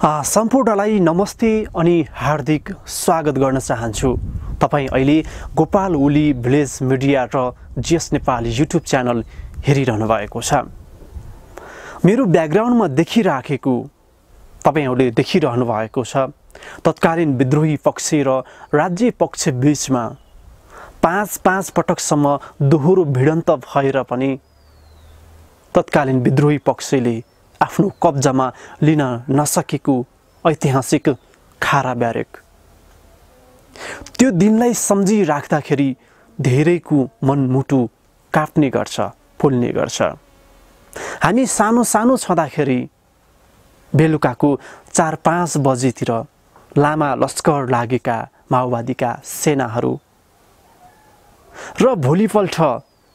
सम्पूर्णलाई नमस्ते अनि हार्दिक स्वागत गर्न चाहन्छु। तपाईं अहिले गोपाल ओली भिलेज मिडिया र जीएस नेपाल युट्युब च्यानल हेरिरहनु भएको छ। मेरो ब्याकग्राउन्डमा देखिराखेको तपाईहरुले देखिरहनु भएको छ तत्कालीन विद्रोही पक्ष र राज्य पक्ष बीचमा पाँच पटकसम्म दोहोरो भिडन्त भएर पनि तत्कालीन विद्रोही पक्षले आफ्नो कब्जामा लिन नसकेको ऐतिहासिक खारा ब्यारेक। त्यो दिनलाई सम्झिराख्दाखेरि धेरैको मनमुटु काट्ने गर्छ, फुल्ने गर्छ। हामी सानो छँदाखेरि बेलुकाको 4-5 बजेतिर लामा लस्कर लागेका माओवादीका सेनाहरू र भोलिपल्ट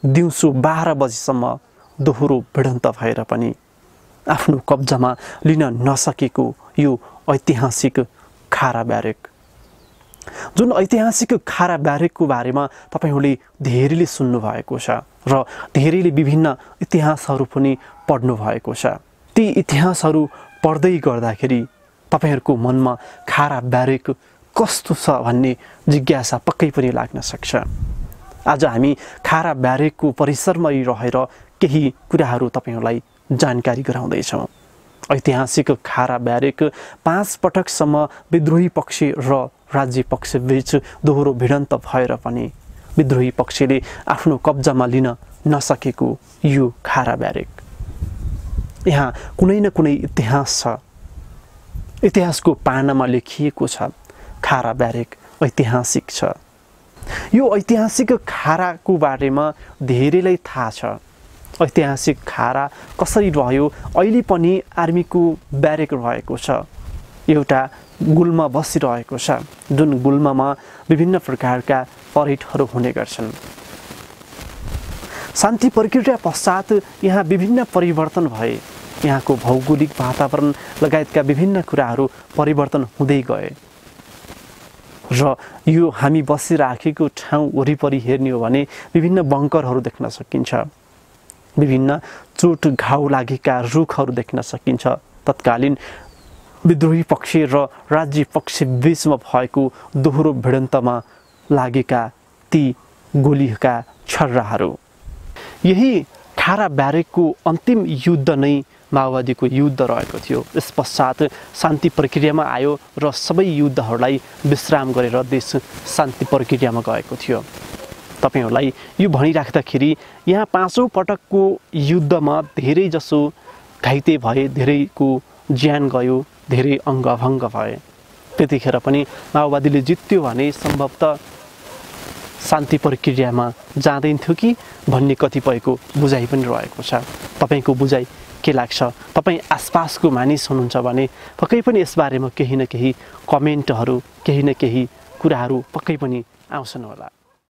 दिउँसो 12 बजेसम्म दोहोरो भिडन्त भएर पनि आफ्नो कब्जामा लिन नसकेको यो ऐतिहासिक खारा ब्यारेक, जुन ऐतिहासिक खारा ब्यारेकको बारेमा तपाईहरुले धेरैले सुन्नु भएको छ र धेरैले विभिन्न इतिहासहरू पनि पढ्नु भएको छ। ती इतिहासहरू पढ्दै गर्दाखेरि तपाईहरुको मनमा खारा ब्यारेक कस्तो छ भन्ने जिज्ञासा पक्कै पनि लाग्न सक्छ। आज हामी खारा ब्यारेकको परिसरमा रहेर केही कुराहरू तपाईहरुलाई जानकारी गराउँदै छौं। ऐतिहासिक खारा ब्यारेक 5 पटकसम्म विद्रोही पक्ष र राज्य पक्ष बीच दोहोरो भिडन्त भएर पनि विद्रोही पक्षले आफ्नो कब्जामा लिन नसकेको यो खारा ब्यारेक। यहाँ कुनै न कुनै इतिहास छ, इतिहासको पानामा लेखिएको छ खारा ब्यारेक ऐतिहासिक छ। यो ऐतिहासिक खाराको बारेमा धेरैलाई थाहा छ। ऐतिहासिक खारा कसरी रह्यो, अहिले पनि आर्मीको ब्यारेक रहेको छ, एउटा गुल्मा बसिरहेको छ, जुन गुल्मामा विभिन्न प्रकारका परेडहरू हुने गर्छन्। शान्ति प्रक्रिया पश्चात यहाँ विभिन्न परिवर्तन भए, यहाँको भौगोलिक वातावरण लगायतका विभिन्न कुराहरू परिवर्तन हुँदै गए र यो हामी बसिराखेको ठाउँ वरिपरि हेर्ने हो भने विभिन्न बङ्करहरू देख्न सकिन्छ, विभिन्न चोट घाउ लागेका रुखहरू देख्न सकिन्छ। तत्कालीन विद्रोही पक्ष र राज्य पक्ष बीचमा भएको दोहोरो भिडन्तमा लागेका ती गोलीका छर्राहरू। यही खारा ब्यारेकको अन्तिम युद्ध नै माओवादीको युद्ध रहेको थियो। यस पश्चात शान्ति प्रक्रियामा आयो र सबै युद्धहरूलाई विश्राम गरेर देश शान्ति प्रक्रियामा गएको थियो। तपाईहरुलाई यो भनिराख्दाखेरि यहाँ 5औं पटकको युद्धमा धेरै जसो घाइते भए, धेरैको ज्यान गयो, धेरै अङ्गभङ्ग भए। त्यतिखेर पनि माओवादीले जित्यो भने सम्भवतः शान्ति प्रक्रियामा जाँदैनथ्यो कि भन्ने कतिपयको बुझाइ पनि रहेको छ। तपाईको बुझाइ के लाग्छ? तपाई आसपासको मानिस हुनुहुन्छ भने पक्कै पनि यसबारेमा केही न केही कमेन्टहरू, केही न केही कुराहरू पक्कै पनि आउँछन् होला।